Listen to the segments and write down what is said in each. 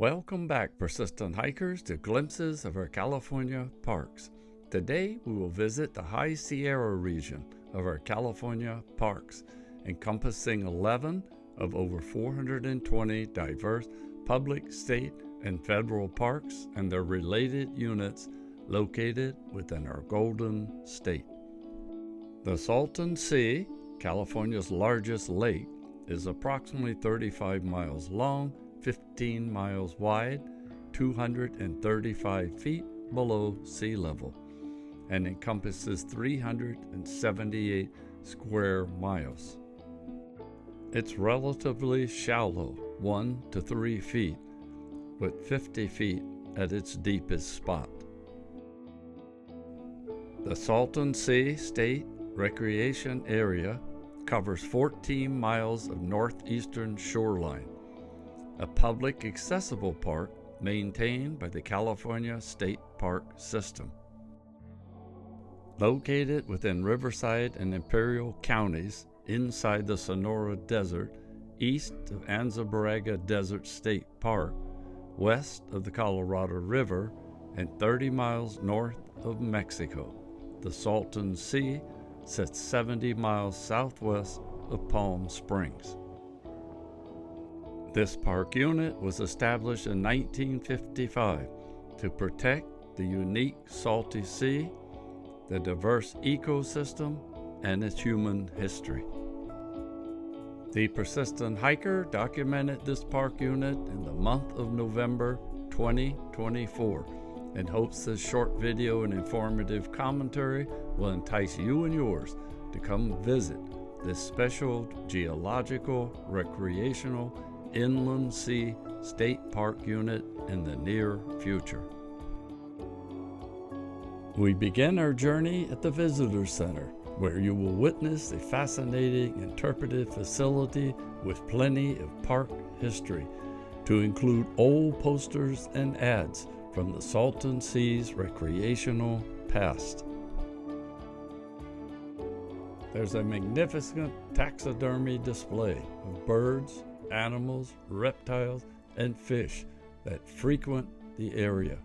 Welcome back, persistent hikers, to glimpses of our California parks. Today we will visit the High Sierra region of our California parks, encompassing 11 of over 420 diverse public, state, and federal parks and their related units located within our Golden State. The Salton Sea, California's largest lake, is approximately 35 miles long, 15 miles wide, 235 feet below sea level, and encompasses 378 square miles. It's relatively shallow, 1 to 3 feet, with 50 feet at its deepest spot. The Salton Sea State Recreation Area covers 14 miles of northeastern shoreline, a public accessible park maintained by the California State Park System. Located within Riverside and Imperial counties inside the Sonora Desert, east of Anza-Borrega Desert State Park, west of the Colorado River, and 30 miles north of Mexico, the Salton Sea sits 70 miles southwest of Palm Springs. This park unit was established in 1955 to protect the unique salty sea, the diverse ecosystem, and its human history. The Persistent Hiker documented this park unit in the month of November 2024 and hopes this short video and informative commentary will entice you and yours to come visit this special geological, recreational, inland sea state park unit in the near future. We begin our journey at the Visitor Center, where you will witness a fascinating interpretive facility with plenty of park history, to include old posters and ads from the Salton Sea's recreational past. There's a magnificent taxidermy display of birds, animals, reptiles, and fish that frequent the area.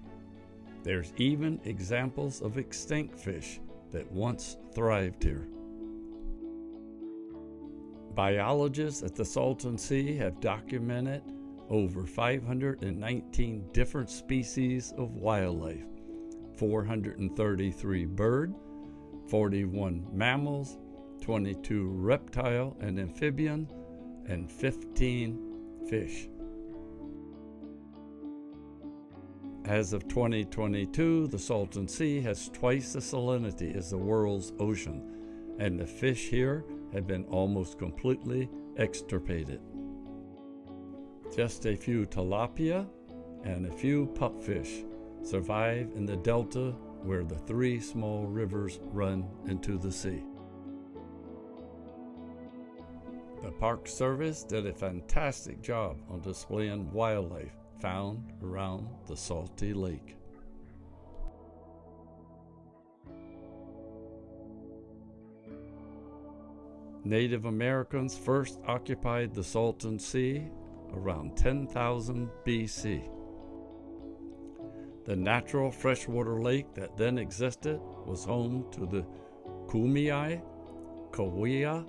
There's even examples of extinct fish that once thrived here. Biologists at the Salton Sea have documented over 519 different species of wildlife, 433 bird, 41 mammals, 22 reptile and amphibian, and 15 fish. As of 2022, the Salton Sea has twice the salinity as the world's ocean, and the fish here have been almost completely extirpated. Just a few tilapia and a few pupfish survive in the delta where the 3 small rivers run into the sea. The Park Service did a fantastic job on displaying wildlife found around the salty lake. Native Americans first occupied the Salton Sea around 10,000 BC. The natural freshwater lake that then existed was home to the Kumeyaay, Cahuilla,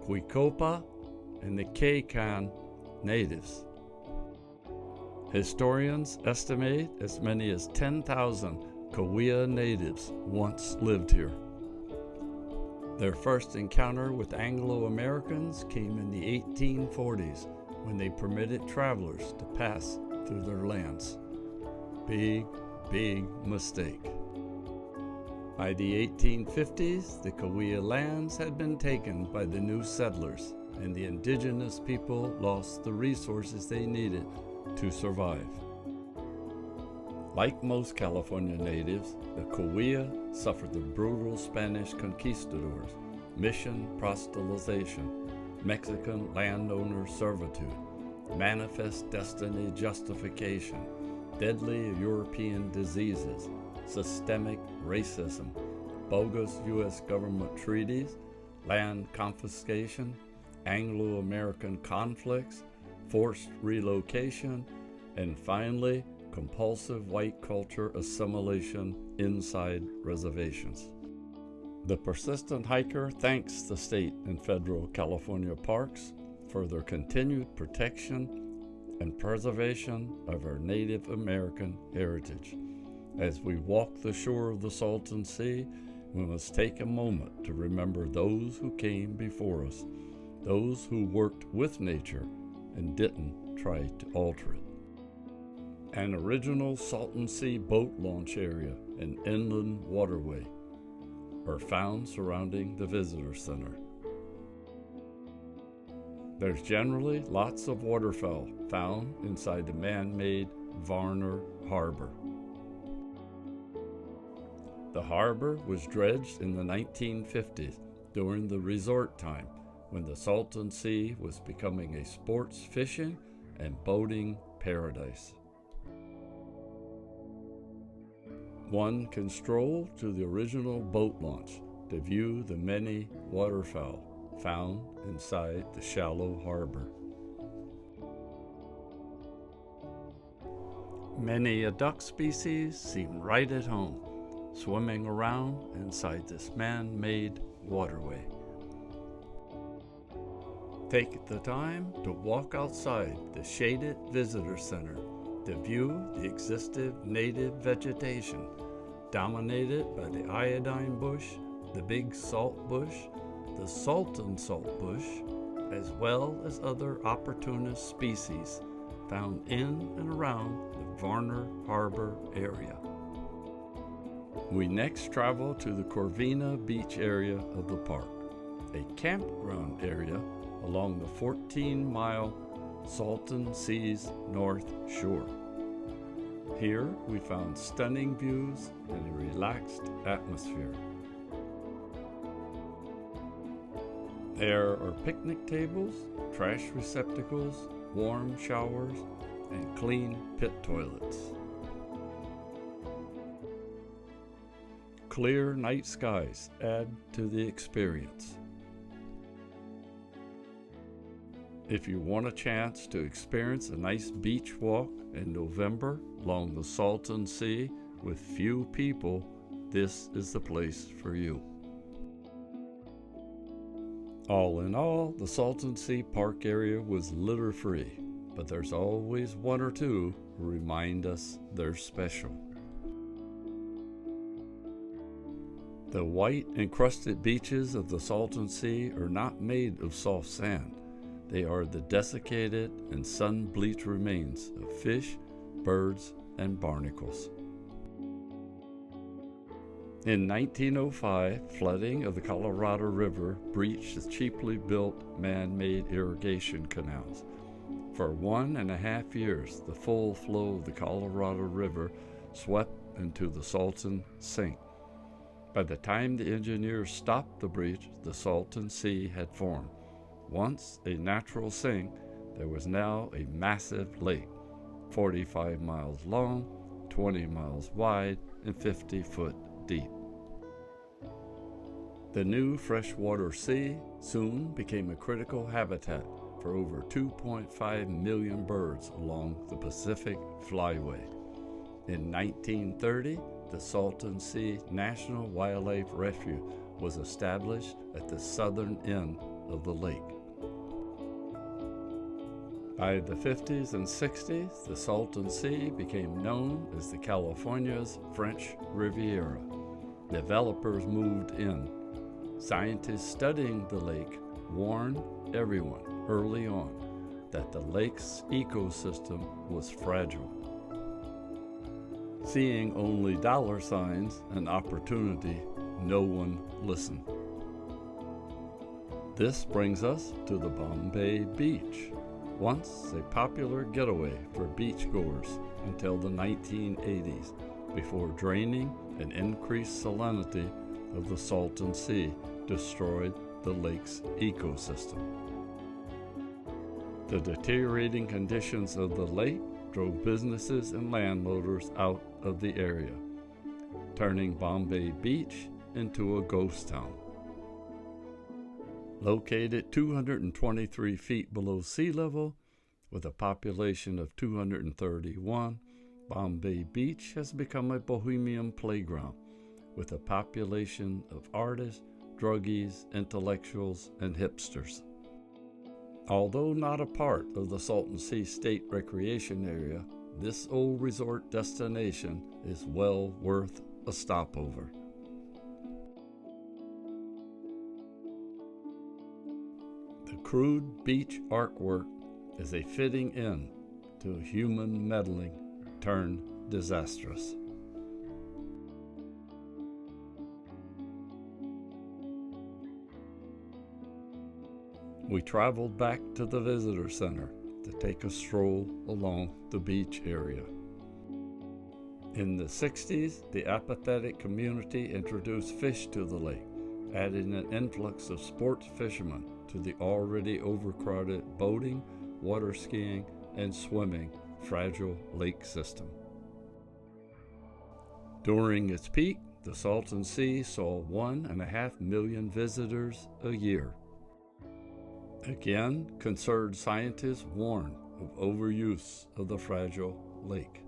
Quicopa, and the Kaykan natives. Historians estimate as many as 10,000 Cahuilla natives once lived here. Their first encounter with Anglo-Americans came in the 1840s when they permitted travelers to pass through their lands. Big mistake. By the 1850s, the Cahuilla lands had been taken by the new settlers, and the indigenous people lost the resources they needed to survive. Like most California natives, the Cahuilla suffered the brutal Spanish conquistadors, mission proselytization, Mexican landowner servitude, manifest destiny justification, deadly European diseases, systemic racism, bogus U.S. government treaties, land confiscation, Anglo-American conflicts, forced relocation, and finally, compulsive white culture assimilation inside reservations. The persistent hiker thanks the state and federal California parks for their continued protection and preservation of our Native American heritage. As we walk the shore of the Salton Sea, we must take a moment to remember those who came before us, those who worked with nature and didn't try to alter it. An original Salton Sea boat launch area and inland waterway are found surrounding the visitor center. There's generally lots of waterfowl found inside the man-made Varner Harbor. The harbor was dredged in the 1950s during the resort time, when the Salton Sea was becoming a sports fishing and boating paradise. One can stroll to the original boat launch to view the many waterfowl found inside the shallow harbor. Many a duck species seem right at home, swimming around inside this man-made waterway. Take the time to walk outside the shaded visitor center to view the existing native vegetation, dominated by the iodine bush, the big salt bush, the Salton salt bush, as well as other opportunist species found in and around the Varner Harbor area. We next travel to the Corvina Beach area of the park, a campground area along the 14-mile Salton Sea's north shore. Here we found stunning views and a relaxed atmosphere. There are picnic tables, trash receptacles, warm showers, and clean pit toilets. Clear night skies add to the experience. If you want a chance to experience a nice beach walk in November along the Salton Sea with few people, this is the place for you. All in all, the Salton Sea Park area was litter-free, but there's always one or two who remind us they're special. The white encrusted beaches of the Salton Sea are not made of soft sand. They are the desiccated and sun-bleached remains of fish, birds, and barnacles. In 1905, flooding of the Colorado River breached the cheaply built man-made irrigation canals. For 1.5 years, the full flow of the Colorado River swept into the Salton Sink. By the time the engineers stopped the breach, the Salton Sea had formed. Once a natural sink, there was now a massive lake, 45 miles long, 20 miles wide, and 50 foot deep. The new freshwater sea soon became a critical habitat for over 2.5 million birds along the Pacific Flyway. In 1930, the Salton Sea National Wildlife Refuge was established at the southern end of the lake. By the 50s and 60s, the Salton Sea became known as the California's French Riviera. Developers moved in. Scientists studying the lake warned everyone early on that the lake's ecosystem was fragile. Seeing only dollar signs and opportunity, no one listened. This brings us to the Bombay Beach, once a popular getaway for beachgoers until the 1980s, before draining and increased salinity of the Salton Sea destroyed the lake's ecosystem. The deteriorating conditions of the lake drove businesses and landloaders out of the area, turning Bombay Beach into a ghost town. Located 223 feet below sea level, With a population of 231, Bombay Beach has become a bohemian playground with a population of artists, druggies, intellectuals, and hipsters. Although not a part of the Salton Sea State Recreation Area, this old resort destination is well worth a stopover. The crude beach artwork is a fitting end to human meddling turned disastrous. We traveled back to the visitor center to take a stroll along the beach area. In the 60s, the apathetic community introduced fish to the lake, adding an influx of sports fishermen to the already overcrowded boating, water skiing, and swimming fragile lake system. During its peak, the Salton Sea saw 1.5 million visitors a year. Again, concerned scientists warn of overuse of the fragile lake.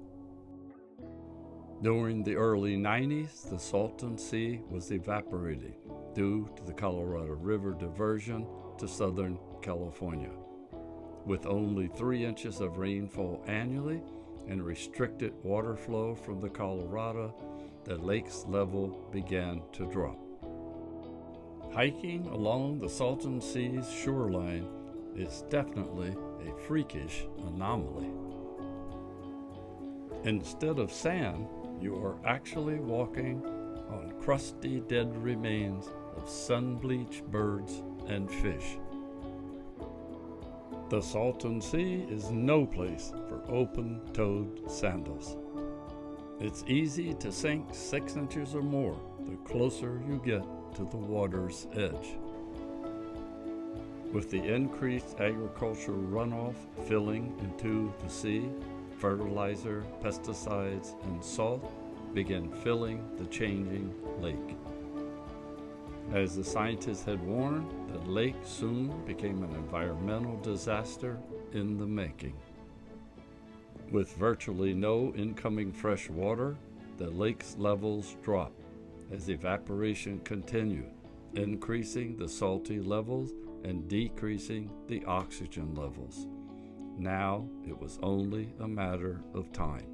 During the early 90s, the Salton Sea was evaporating due to the Colorado River diversion to Southern California. With only 3 inches of rainfall annually and restricted water flow from the Colorado, the lake's level began to drop. Hiking along the Salton Sea's shoreline is definitely a freakish anomaly. Instead of sand, you are actually walking on crusty dead remains of sun-bleached birds and fish. The Salton Sea is no place for open-toed sandals. It's easy to sink 6 inches or more the closer you get to the water's edge. With the increased agricultural runoff filling into the sea, fertilizer, pesticides, and salt began filling the changing lake. As the scientists had warned, the lake soon became an environmental disaster in the making. With virtually no incoming fresh water, the lake's levels dropped as evaporation continued, increasing the salty levels and decreasing the oxygen levels. Now it was only a matter of time.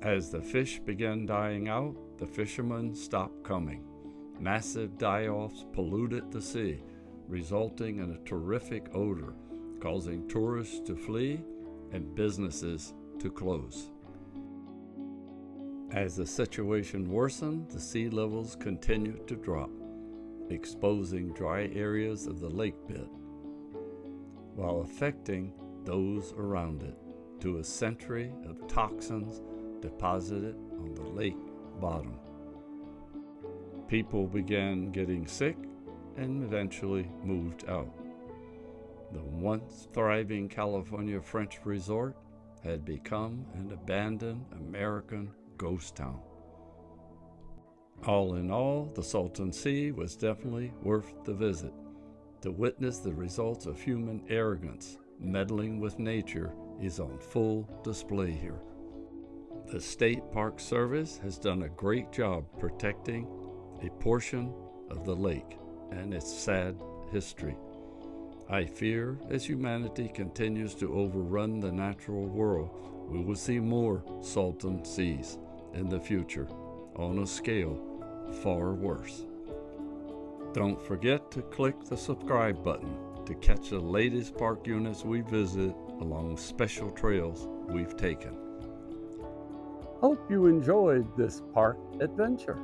As the fish began dying out, the fishermen stopped coming. Massive die-offs polluted the sea, resulting in a terrific odor, causing tourists to flee and businesses to close. As the situation worsened, the sea levels continued to drop, exposing dry areas of the lake bed, while affecting those around it to a century of toxins deposited on the lake bottom. People began getting sick and eventually moved out. The once thriving California French resort had become an abandoned American ghost town. All in all, the Salton Sea was definitely worth the visit. To witness the results of human arrogance meddling with nature is on full display here. The State Park Service has done a great job protecting a portion of the lake and its sad history. I fear as humanity continues to overrun the natural world, we will see more Salton Seas in the future on a scale far worse. Don't forget to click the subscribe button to catch the latest park units we visit along special trails we've taken. Hope you enjoyed this park adventure.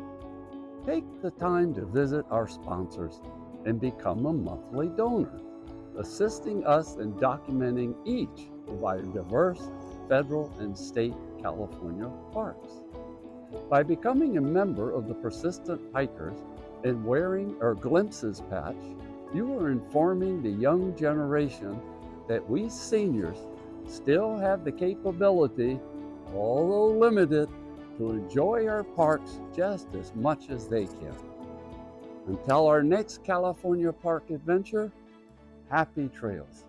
Take the time to visit our sponsors and become a monthly donor, assisting us in documenting each of our diverse federal and state California parks. By becoming a member of the Persistent Hikers and wearing our Glimpses patch, you are informing the young generation that we seniors still have the capability, although limited, to enjoy our parks just as much as they can. Until our next California park adventure, happy trails.